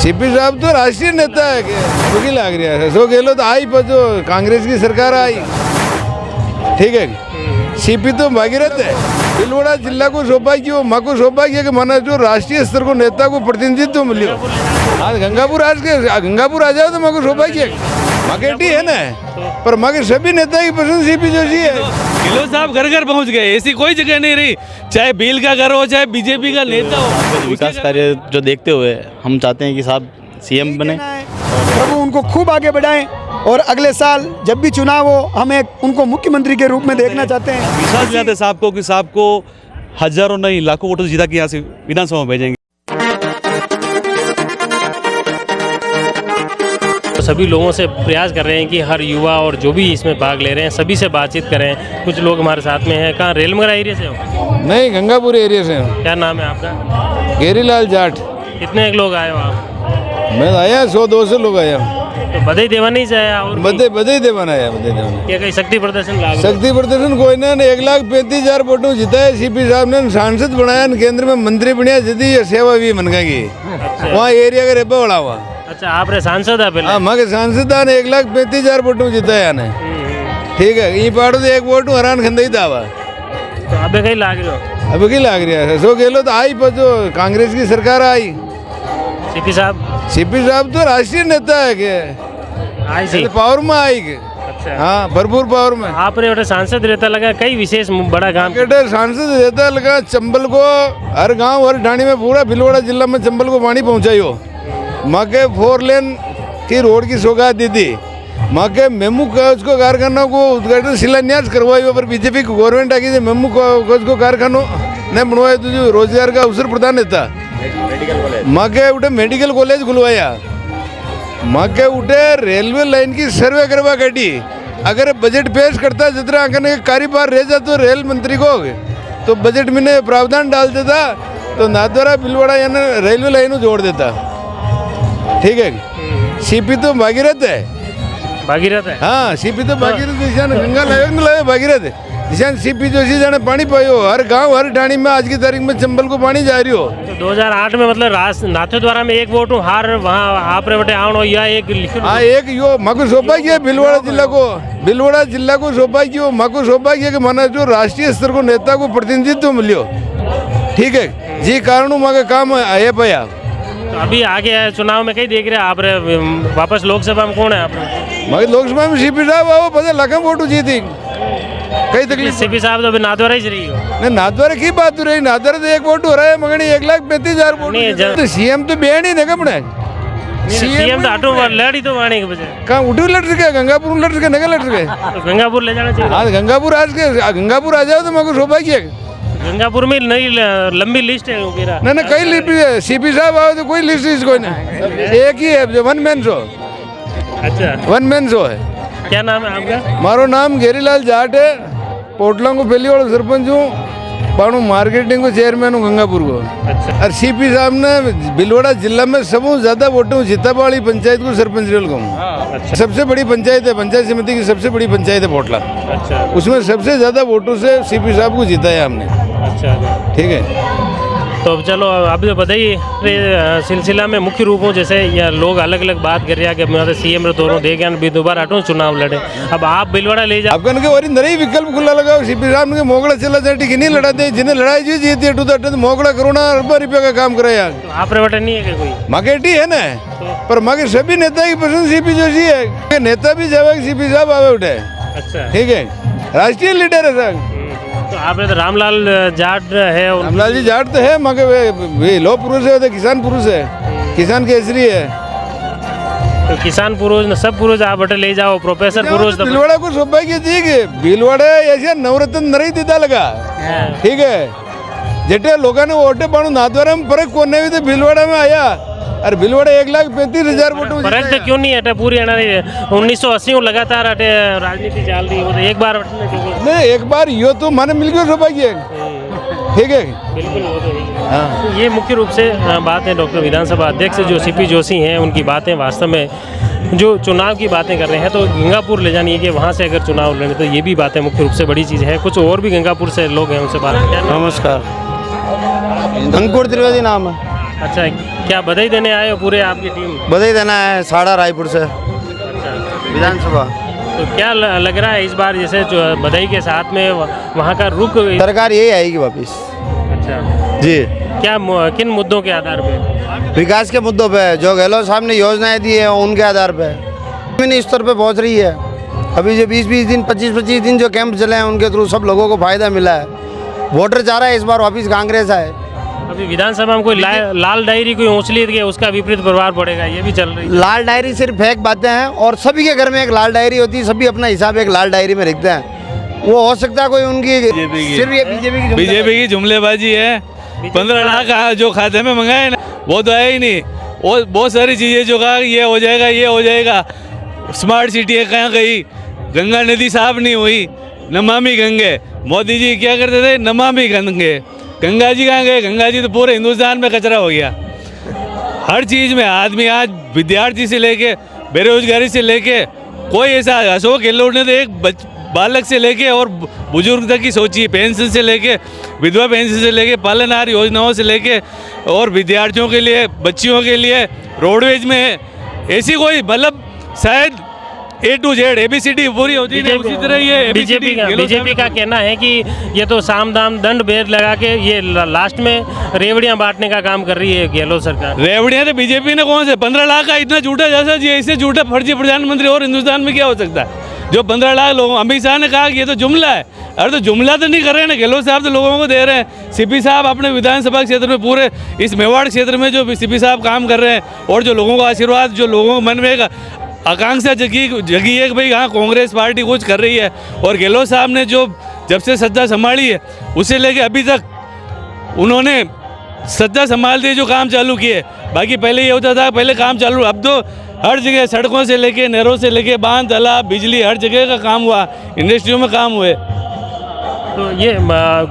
CP साहब तो राष्ट्रीय नेता है क्या लाग रहा है सो गहलोत आई पर जो कांग्रेस की सरकार आई ठीक है सीपी तो भागीरथ है भीलवाड़ा जिला को सौभाग्य माँ को सौभाग्य कि माना जो राष्ट्रीय स्तर को नेता को प्रतिनिधित्व मिले आज गंगापुर आ जाओ तो माँ को सौभाग्य माँ के है ना पर माँ के सभी नेता की पसंद सीपी जोशी है। गहलोत साहब घर घर पहुंच गए, ऐसी कोई जगह नहीं रही, चाहे भील का घर हो चाहे बीजेपी का नेता हो। विकास कार्य जो देखते हुए हम चाहते हैं कि साहब सीएम बने, प्रभु उनको खूब आगे बढ़ाएं और अगले साल जब भी चुनाव हो हम एक उनको मुख्यमंत्री के रूप में देखना चाहते हैं। विश्वास दिलाते साहब को कि साहब को हजारों नहीं लाखों वोटों से जीता के यहाँ से विधानसभा में भेजेंगे। सभी लोगों से प्रयास कर रहे हैं कि हर युवा और जो भी इसमें भाग ले रहे हैं सभी से बातचीत करें। कुछ लोग हमारे साथ में हैं। कहाँ रेलमगरा एरिया से हो? नहीं गंगापुर एरिया से हूँ। क्या नाम है आपका? गेरीलाल जाट। कितने लोग आए हो आप? मैं आया 100-200 लोग आया। तो बधाई देवानी से आया और बधाई देवान आया बधाई देवान। क्या कहीं शक्ति प्रदर्शन लाभ? शक्ति प्रदर्शन कोई ना 1,35,000 वोटों जीता है सीपी साहब ने सांसद बनाया केंद्र में मंत्री बनया जदी सेवा भी मन गई वहाँ एरिया का रेपा बड़ा हुआ। अच्छा आप सांसद है पहले? हाँ मैं सांसद ने 1,35,000 वोटों जीता है ने ठीक है ये पाड़ो तो एक वोट हरान खंदई दावा तो अबे कहीं लाग रहे हो? अभी की लाग रहा है सो गहलोत आई पर जो कांग्रेस की सरकार आई सीपी साहब तो राष्ट्रीय नेता है क्या आई सी पावर में आई के अच्छा हाँ भरपूर पावर में। आपने बड़ा सांसद रहता लगा कई विशेष बड़ा काम सांसद रहता लगा चंबल को हर गांव हर ढाणी में पूरा भीलवाड़ा जिला में चंबल को पानी पहुंचाई हो माँ के 4 लेन की रोड की सौगात दी थी माँ के मेमू कोच को कारखाना को उद्घाटन शिलान्यास करवाई पर बीजेपी की गवर्नमेंट आ गई मेमू कोच को कारखानों ने बनवाया तो जो रोजगार का अवसर प्रदान था माँ के उठे मेडिकल कॉलेज खुलवाया माँ के उठे रेलवे लाइन की सर्वे करवा काटी अगर बजट पेश करता जितना आंकने कार्यभार रह जाता तो रेल मंत्री को तो बजट में प्रावधान डाल देता तो नाथद्वारा भीलवाड़ा यानी रेलवे लाइन जोड़ देता ठीक है। सीपी तो भागीरथ है हाँ सीपी तो भागीरथ दिशा गंगा लाए भागीरथ दिशा सीपी जोशी जाने पानी पायो हर गांव हर ढाणी में आज की तारीख में चंबल को पानी जा रही हो। तो 2008 में मतलब नाथद्वारा में एक वोट हार वहाँ आप रे बटे आवनो या एक हाँ एक यो माको सौभाग्य है भीलवाड़ा जिला को सौभाग्य माको सौभाग्य के माना जो राष्ट्रीय स्तर को नेता को प्रतिनिधित्व मिलियो ठीक है जी कारण माँ का काम आया पाया। तो अभी आगे है चुनाव में कहीं देख रहे हैं आप रे वापस लोकसभा में कौन है आप? मगर लोकसभा में सीपी साहब आओ पता लाखों वोट जीती कई तकलीफ। सीपी साहब तो अभी नाथद्वारा ही रही हो? नहीं नाथद्वारा की बात हो रही नाथद्वारा तो एक वोट हो रहा है मगर 1,35,000 वोट तो सीएम तो बेन ही नहीं अपने सीएम तो आटो लड़ी तो वाणी के बजाय कहाँ उठू लड़ सके गंगापुर लड़ सके नहीं लड़ सके तो गंगापुर ले जाना चाहिए। आज गंगापुर आ जाओ तो मेरे को सौभाग्य गंगापुर में नई लंबी लिस्ट है मेरा ना कई लिस्ट सीपी साहब आओ तो कोई लिस्ट कोई नहीं एक ही है वन मैन शो। अच्छा वन मैन शो है। क्या नाम है आपका? मारो नाम गेरीलाल जाट है पोटला को पहली वाला सरपंच हूँ पाणु मार्केटिंग को चेयरमैन हूँ गंगापुर को। अच्छा और सीपी साहब ने भीलवाड़ा जिला में सबसे ज्यादा वोटों जितावाड़ी पंचायत को सरपंच रेल को अच्छा सबसे बड़ी पंचायत है पंचायत समिति की सबसे बड़ी पंचायत है पोटला अच्छा उसमें सबसे ज्यादा वोटों से सीपी साहब को जिताया हमने। अच्छा ठीक है तो चलो अभी तो बताइए सिलसिला में मुख्य रूपों जैसे या लोग अलग अलग बात कर रहे हैं कि मैं सीएम दोनों दे गया भी दोबारा हटो चुनाव लड़े अब आप भीलवाड़ा ले जाओ आपका के और नई विकल्प खुला लगाओ सीपी साहब ने मोगड़ा चला जाए ठीक नहीं लड़ाते जिन्हें लड़ाई जी जीती तो मोगड़ा करोड़ा रुपये का काम कराया तो आप रवटन नहीं है कोई माकेटी है ना पर माके सभी नेता की पसंद सीपी जोशी है नेता भी जावे सीपी साहब आवे उठे। अच्छा ठीक है राष्ट्रीय लीडर है सर। तो आपने तो रामलाल जाट है रामलाल जी जाट तो है मगर वे लो पुरुष है तो किसान पुरुष है किसान केसरी है तो किसान पुरुष सब पुरुष आप बटे ले जाओ प्रोफेसर पुरुष भीलवाड़ा को सौभाग्य थी कि भीलवाड़ा ऐसे नवरत्न नहीं देता लगा ठीक है जेटे लोगों ने वोटे पाणु नाथद्वारा में फर्क कौन नहीं हुई तो भीलवाड़ा में आया और भीलवाड़ा 1,35,000 वोटों फर्क तो क्यों नहीं हटे पूरी 1980 में लगातार हटे राजनीति चल रही है तो एक बार नहीं एक बार यो तो माने मिल गया सौभाग्य ठीक है बिल्कुल वो तो हाँ ये मुख्य रूप से बात है डॉक्टर विधानसभा अध्यक्ष जो सीपी जोशी हैं उनकी बातें वास्तव में जो चुनाव की बातें कर रहे हैं तो गंगापुर ले जानी है कि वहाँ से अगर चुनाव लड़े तो ये भी बातें मुख्य रूप से बड़ी चीज़ है। कुछ और भी गंगापुर से लोग हैं उनसे बात। नमस्कार अंकुर त्रिवेदी नाम है। अच्छा, क्या बधाई देने आए हो पूरे आपकी टीम? बधाई देना है साड़ा रायपुर से अच्छा, विधानसभा। तो क्या लग रहा है इस बार जैसे जो बधाई के साथ में वहाँ का रुख? सरकार यही आएगी वापस अच्छा, जी। क्या किन मुद्दों के आधार पे? विकास के मुद्दों पे जो गहलोत साहब ने योजनाएं दी है उनके आधार पे जमीनी स्तर पे पहुंच रही है। अभी जो 20-20 दिन 25-25 दिन जो कैंप चले हैं उनके थ्रू सब लोगों को फायदा मिला है। वोटर चाह रहा है इस बार वापस कांग्रेस आए। अभी विधानसभा में कोई लाल डायरी कोई ऊँचली के उसका विपरीत प्रभाव पड़ेगा, ये भी चल रही है। लाल डायरी सिर्फ फेक बातें हैं और सभी के घर में एक लाल डायरी होती है, सभी अपना हिसाब एक लाल डायरी में लिखते हैं। वो हो सकता है कोई उनकी सिर्फ ये बीजेपी की जुमलेबाजी है। 15 लाख जो खाते में मंगाए ना वो तो है ही नहीं। वो बहुत सारी चीज़ें जो कहा ये हो जाएगा ये हो जाएगा। स्मार्ट सिटी है कहाँ गई? गंगा नदी साफ नहीं हुई, नमामि गंगे। मोदी जी क्या करते थे? नमामि गंगे। गंगा जी कहाँ गए? गंगा जी तो पूरे हिंदुस्तान में कचरा हो गया। हर चीज़ में आदमी आज विद्यार्थी से लेके बेरोजगारी से लेके कोई ऐसा अशोक गहलोत ने तो एक बालक से लेके और बुजुर्ग तक की सोची, पेंशन से लेके विधवा पेंशन से लेके पालनहार योजनाओं से लेके और विद्यार्थियों के लिए बच्चियों के लिए रोडवेज में ऐसी कोई मतलब शायद A to Z ABCD पूरी होती है उसी तरह ये बीजेपी का कहना है कि ये तो साम दाम दंड भेद लगा के ये लास्ट में रेवड़ियां बांटने का काम कर रही है गहलोत सरकार। रेवड़ियां तो बीजेपी ने कौन से 15 लाख का इतना झूठा जैसा जी ऐसे झूठा फर्जी प्रधानमंत्री और हिंदुस्तान में क्या हो सकता है? जो 15 लाख लोगों, अमित शाह ने कहा कि ये तो जुमला है। अरे तो जुमला तो नहीं कर रहे हैं ना, गहलोत साहब तो लोगों को दे रहे हैं। सीपी साहब अपने विधानसभा क्षेत्र में पूरे इस मेवाड़ क्षेत्र में जो सीपी साहब काम कर रहे हैं और जो लोगों का आशीर्वाद, जो लोगों के मन में एक आकांक्षा जगी है कि भाई हाँ कांग्रेस पार्टी कुछ कर रही है। और गहलोत साहब ने जो जब से सत्ता संभाली है उससे लेके अभी तक उन्होंने सत्ता संभालते जो काम चालू किए। बाकी पहले ये होता था, पहले काम चालू, अब तो हर जगह सड़कों से लेके नहरों से लेके बांध तालाब बिजली हर जगह का काम हुआ, इंडस्ट्रियों में काम हुए। तो ये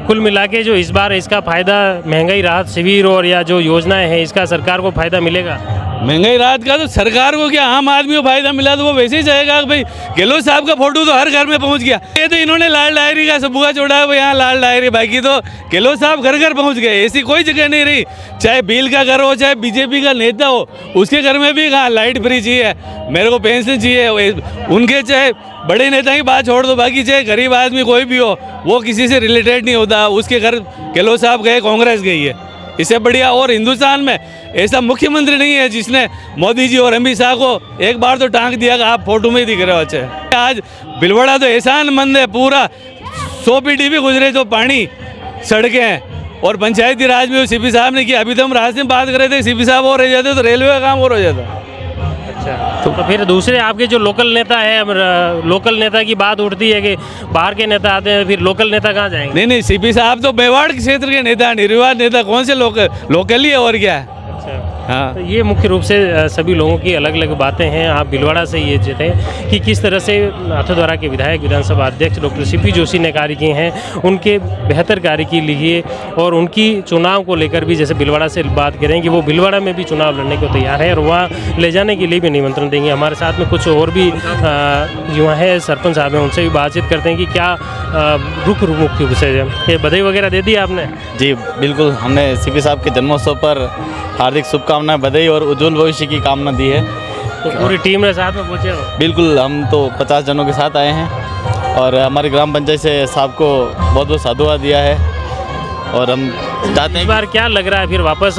कुल मिला के जो इस बार इसका फ़ायदा महंगाई राहत शिविर और या जो योजनाएं हैं इसका सरकार को फ़ायदा मिलेगा? महंगाई राहत का तो सरकार को क्या, आम आदमी को फायदा मिला तो वो वैसे ही चाहेगा कि भाई गहलोत साहब का फोटो तो हर घर में पहुंच गया। ये तो इन्होंने लाल डायरी का सबूगा छोड़ा है, यहाँ लाल डायरी, बाकी तो गहलोत साहब घर घर पहुंच गए। ऐसी कोई जगह नहीं रही, चाहे बिल का घर हो चाहे बीजेपी का नेता हो, उसके घर में भी कहा लाइट फ्री चाहिए, मेरे को पेंशन चाहिए। उनके चाहे बड़े नेता की बात छोड़ दो, बाकी चाहे गरीब आदमी कोई भी हो वो किसी से रिलेटेड नहीं होता, उसके घर गहलोत साहब गए, कांग्रेस गई है। इससे बढ़िया और हिंदुस्तान में ऐसा मुख्यमंत्री नहीं है जिसने मोदी जी और अमित शाह को एक बार तो टांग दिया कि आप फोटो में ही दिख रहे हो। अच्छे आज भिलवाड़ा तो एहसानमंद है, पूरा 100 पीढ़ी भी गुजरे तो पानी सड़कें हैं और पंचायती राज में सीपी साहब ने किया। अभी तो हम रास्ते में बात कर रहे थे, सीपी साहब और रह जाते तो रेलवे का काम और हो जाता। अच्छा, तो फिर दूसरे आपके जो लोकल नेता है, लोकल नेता की बात उठती है कि बाहर के नेता आते हैं, फिर लोकल नेता कहाँ जाएंगे? नहीं सीपी साहब तो मेवाड़ क्षेत्र के नेता, निर्विवाद नेता, कौन से लोकल ही है और क्या है। हाँ, तो ये मुख्य रूप से सभी लोगों की अलग अलग बातें हैं। आप भिलवाड़ा से ये जीते कि किस तरह से नाथद्वारा के विधायक विधानसभा अध्यक्ष डॉक्टर सीपी जोशी ने कार्य किए हैं, उनके बेहतर कार्य के लिए और उनकी चुनाव को लेकर भी जैसे भिलवाड़ा से बात करें कि वो भिलवाड़ा में भी चुनाव लड़ने को तैयार है और वहाँ ले जाने के लिए भी निमंत्रण देंगे। हमारे साथ में कुछ और भी युवा है, सरपंच साहब हैं, उनसे भी बातचीत करते हैं कि क्या रुख मुख्य विषय है। ये बधाई वगैरह दे दी आपने? जी बिल्कुल, हमने सीपी साहब के जन्मोत्सव पर हार्दिक शुभकामनाएं, बधाई और उज्जवल भविष्य की कामना दी है। तो पूरी टीम ने साथ में पहुँचे हो? बिल्कुल, हम तो 50 जनों के साथ आए हैं और हमारी ग्राम पंचायत से साहब को बहुत बहुत साधुवाद दिया है और हम चाहते हैं। इस बार क्या लग रहा है, फिर वापस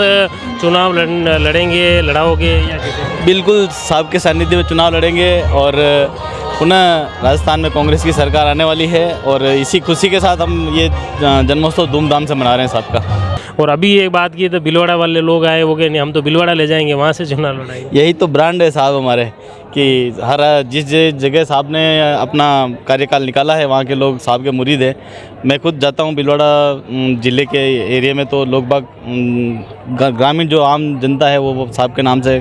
चुनाव लड़ेंगे, लड़ाओगे या कैसे? बिल्कुल, साहब के सानिध्य में चुनाव लड़ेंगे और पुनः राजस्थान में कांग्रेस की सरकार आने वाली है और इसी खुशी के साथ हम ये जन्मोत्सव धूमधाम से मना रहे हैं साहब का। और अभी एक बात की तो भिलवाड़ा वाले लोग आए, वो कहे नहीं हम तो भिलवाड़ा ले जाएंगे, वहाँ से चुनाव लड़ाएंगे। यही तो ब्रांड है साहब हमारे कि हर जिस जगह साहब ने अपना कार्यकाल निकाला है वहाँ के लोग साहब के मुरीद हैं। मैं खुद जाता हूँ भिलवाड़ा ज़िले के एरिया में, तो लोग बाग ग्रामीण जो आम जनता है वो साहब के नाम से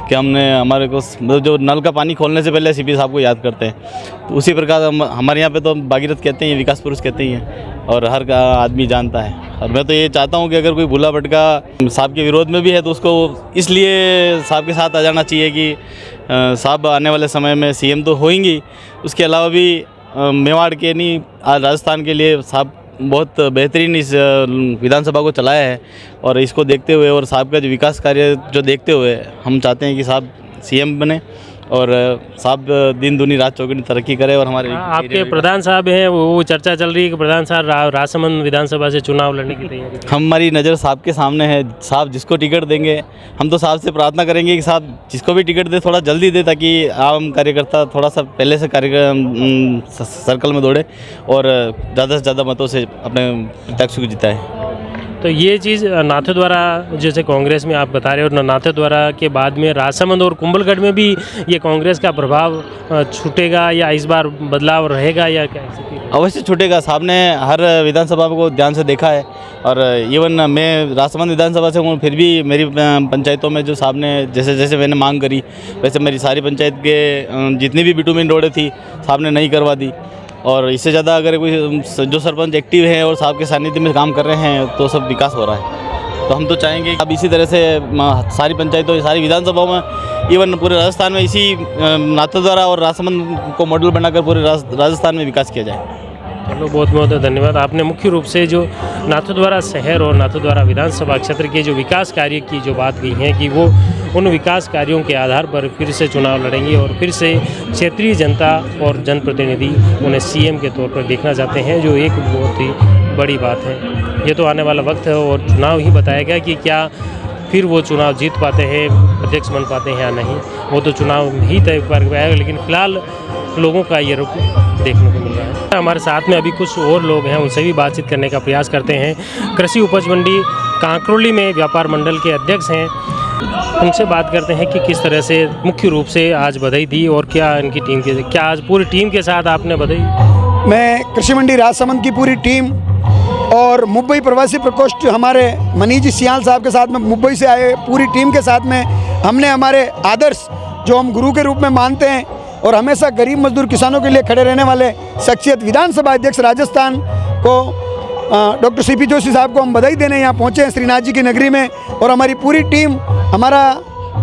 कि हमने हमारे को जो नल का पानी खोलने से पहले सीपी साहब को याद करते हैं। तो उसी प्रकार हमारे यहाँ पे तो भागीरथ कहते हैं, विकास पुरुष कहते ही हैं और हर आदमी जानता है। और मैं तो ये चाहता हूँ कि अगर कोई भूला भटका साहब के विरोध में भी है तो उसको इसलिए साहब के साथ आ जाना चाहिए कि साहब आने वाले समय में सीएम तो होंगी, उसके अलावा भी मेवाड़ के नहीं राजस्थान के लिए साहब बहुत बेहतरीन इस विधानसभा को चलाया है। और इसको देखते हुए और साहब का जो विकास कार्य जो देखते हुए हम चाहते हैं कि साहब सीएम बने और साहब दिन दूनी रात चौगुनी तरक्की करे। और हमारे आपके प्रधान साहब हैं, वो चर्चा चल रही है कि प्रधान साहब राजसमंद विधानसभा से चुनाव लड़ने की तैयारी। हमारी नज़र साहब के सामने है। साहब जिसको टिकट देंगे हम तो साहब से प्रार्थना करेंगे कि साहब जिसको भी टिकट दे थोड़ा जल्दी दे, ताकि आम कार्यकर्ता थोड़ा सा पहले से कार्यक्रम सर्कल में दौड़े और ज़्यादा से ज़्यादा मतों से अपने प्रत्याशी को जिताए। तो ये चीज़ नाथद्वारा जैसे कांग्रेस में आप बता रहे हो, और नाथद्वारा के बाद में राजसमंद और कुंभलगढ़ में भी ये कांग्रेस का प्रभाव छूटेगा या इस बार बदलाव रहेगा या क्या? अवश्य छूटेगा। साहब ने हर विधानसभा को ध्यान से देखा है और इवन मैं राजसमंद विधानसभा से हूँ, फिर भी मेरी पंचायतों में जो साहब ने जैसे जैसे मैंने मांग करी वैसे मेरी सारी पंचायत के जितनी भी बिटुमिन रोडें थी साहब ने नहीं करवा दी। और इससे ज़्यादा अगर कोई जो सरपंच एक्टिव है और साहब के सानिध्य में काम कर रहे हैं तो सब विकास हो रहा है। तो हम तो चाहेंगे अब इसी तरह से सारी पंचायतों सारी विधानसभाओं में इवन पूरे राजस्थान में इसी नाथद्वारा और राजसमंद को मॉडल बनाकर पूरे राजस्थान में विकास किया जाए। चलो बहुत बहुत धन्यवाद। आपने मुख्य रूप से जो नाथद्वारा शहर और नाथद्वारा विधानसभा क्षेत्र के जो विकास कार्य की जो बात की है कि वो उन विकास कार्यों के आधार पर फिर से चुनाव लड़ेंगे और फिर से क्षेत्रीय जनता और जनप्रतिनिधि उन्हें सीएम के तौर पर देखना चाहते हैं, जो एक बहुत ही बड़ी बात है। ये तो आने वाला वक्त है और चुनाव ही बताएगा कि क्या फिर वो चुनाव जीत पाते हैं, अध्यक्ष बन पाते हैं या नहीं, वो तो चुनाव ही तय कर पाएगा। लेकिन फिलहाल लोगों का ये रुख देखने को मिल रहा है। हमारे साथ में अभी कुछ और लोग हैं, उनसे भी बातचीत करने का प्रयास करते हैं। कृषि उपज मंडी कांकरोली में व्यापार मंडल के अध्यक्ष हैं, उनसे बात करते हैं कि किस तरह से मुख्य रूप से आज बधाई दी और क्या इनकी टीम के क्या आज पूरी टीम के साथ आपने बधाई? मैं कृषि मंडी राजसमंद की पूरी टीम और मुंबई प्रवासी प्रकोष्ठ हमारे मनीष जी सियाल साहब के साथ में मुंबई से आए पूरी टीम के साथ में हमने हमारे आदर्श जो हम गुरु के रूप में मानते हैं और हमेशा गरीब मजदूर किसानों के लिए खड़े रहने वाले शख्सियत विधानसभा अध्यक्ष राजस्थान को डॉक्टर सीपी जोशी साहब को हम बधाई देने यहाँ पहुँचे हैं श्रीनाथ जी की नगरी में। और हमारी पूरी टीम, हमारा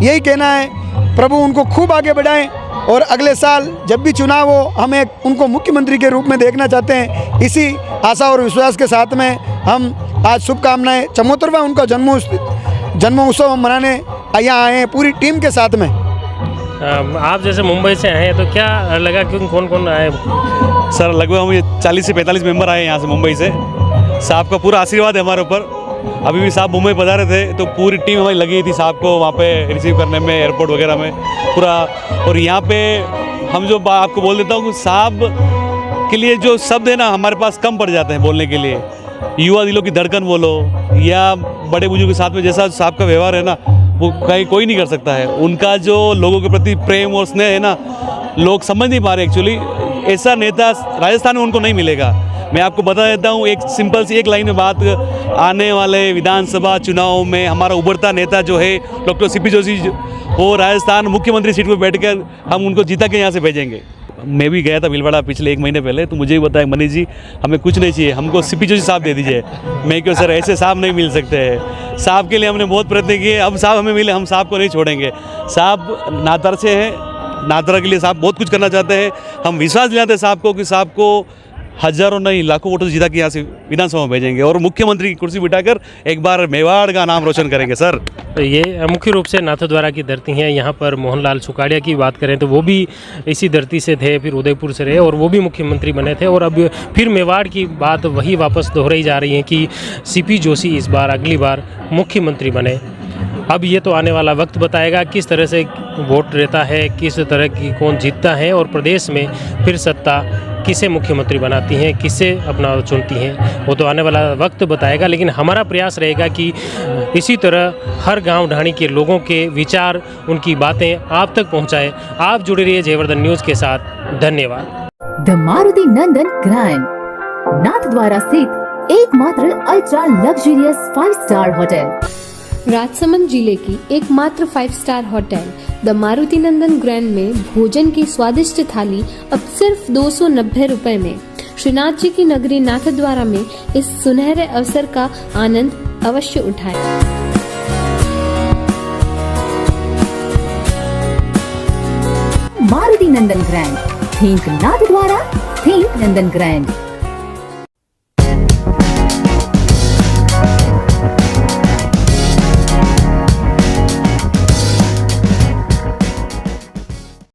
यही कहना है प्रभु उनको खूब आगे बढ़ाएं और अगले साल जब भी चुनाव हो हम एक उनको मुख्यमंत्री के रूप में देखना चाहते हैं। इसी आशा और विश्वास के साथ में हम आज शुभकामनाएं 74वां उनका जन्मोत्सव हम मनाने यहाँ आए हैं पूरी टीम के साथ में। आप जैसे मुंबई से आए हैं तो क्या लगा, क्यों कौन कौन आए? सर लगभग हम 40 से 45 मेंबर आए हैं यहाँ से मुंबई से। साहब का पूरा आशीर्वाद है हमारे ऊपर। अभी भी साहब मुंबई पधारे थे तो पूरी टीम हमारी लगी थी साहब को वहाँ पे रिसीव करने में, एयरपोर्ट वगैरह में पूरा। और यहाँ पे हम जो आपको बोल देता हूँ कि साहब के लिए जो शब्द है ना हमारे पास कम पड़ जाते हैं बोलने के लिए। युवा दिलों की धड़कन बोलो या बड़े बुजुर्ग के साथ में जैसा साहब का व्यवहार है ना वो कहीं कोई नहीं कर सकता है। उनका जो लोगों के प्रति प्रेम और स्नेह है ना लोग समझ नहीं पा रहे एक्चुअली। ऐसा नेता राजस्थान में उनको नहीं मिलेगा। मैं आपको बता देता हूँ एक सिंपल सी एक लाइन में बात, आने वाले विधानसभा चुनाव में हमारा उभरता नेता जो है डॉक्टर सीपी जोशी वो राजस्थान मुख्यमंत्री सीट पर बैठकर हम उनको जीता के यहाँ से भेजेंगे। मैं भी गया था भीलवाड़ा पिछले 1 महीने पहले, तो मुझे भी बताया मनीष जी हमें कुछ नहीं चाहिए, हमको सीपी जोशी साहब दे दीजिए। मैं क्यों सर, ऐसे साहब नहीं मिल सकते हैं। साहब के लिए हमने बहुत प्रयत्न किए, अब साहब हमें मिले, हम साहब को नहीं छोड़ेंगे। साहब नादर से हैं, नादरा के लिए साहब बहुत कुछ करना चाहते हैं। हम विश्वास दिलाते हैं साहब को कि साहब को हजारों नहीं लाखों वोटों से जीता के यहाँ से विधानसभा में भेजेंगे और मुख्यमंत्री की कुर्सी बिठाकर एक बार मेवाड़ का नाम रोशन करेंगे सर। तो ये मुख्य रूप से नाथद्वारा की धरती है। यहाँ पर मोहनलाल सुखाड़िया की बात करें तो वो भी इसी धरती से थे, फिर उदयपुर से रहे और वो भी मुख्यमंत्री बने थे। और अब फिर मेवाड़ की बात वही वापस दोहराई जा रही है कि सीपी जोशी इस बार अगली बार मुख्यमंत्री बने। अब ये तो आने वाला वक्त बताएगा किस तरह से वोट रहता है, किस तरह की कौन जीतता है और प्रदेश में फिर सत्ता किसे मुख्यमंत्री बनाती हैं, किसे अपना चुनती हैं, वो तो आने वाला वक्त बताएगा। लेकिन हमारा प्रयास रहेगा कि इसी तरह हर गांव ढाणी के लोगों के विचार, उनकी बातें आप तक पहुंचाएं। आप जुड़े रहिए जयवर्धन न्यूज़ के साथ। धन्यवाद। The Maruti Nandan grand, Nathdwara स्थित एकमात्र ultra luxurious 5 star hotel, Rajsamand जिले की एकमात्र 5 star hotel the Maruti Nandan grand में भोजन की स्वादिष्ट थाली अब सिर्फ 290 रुपए में। श्रीनाथ जी की नगरी नाथद्वारा में इस सुनहरे अवसर का आनंद अवश्य उठाएं। मारुति नंदन ग्रैंड, थिंक नाथद्वारा, थिंक नंदन ग्रैंड।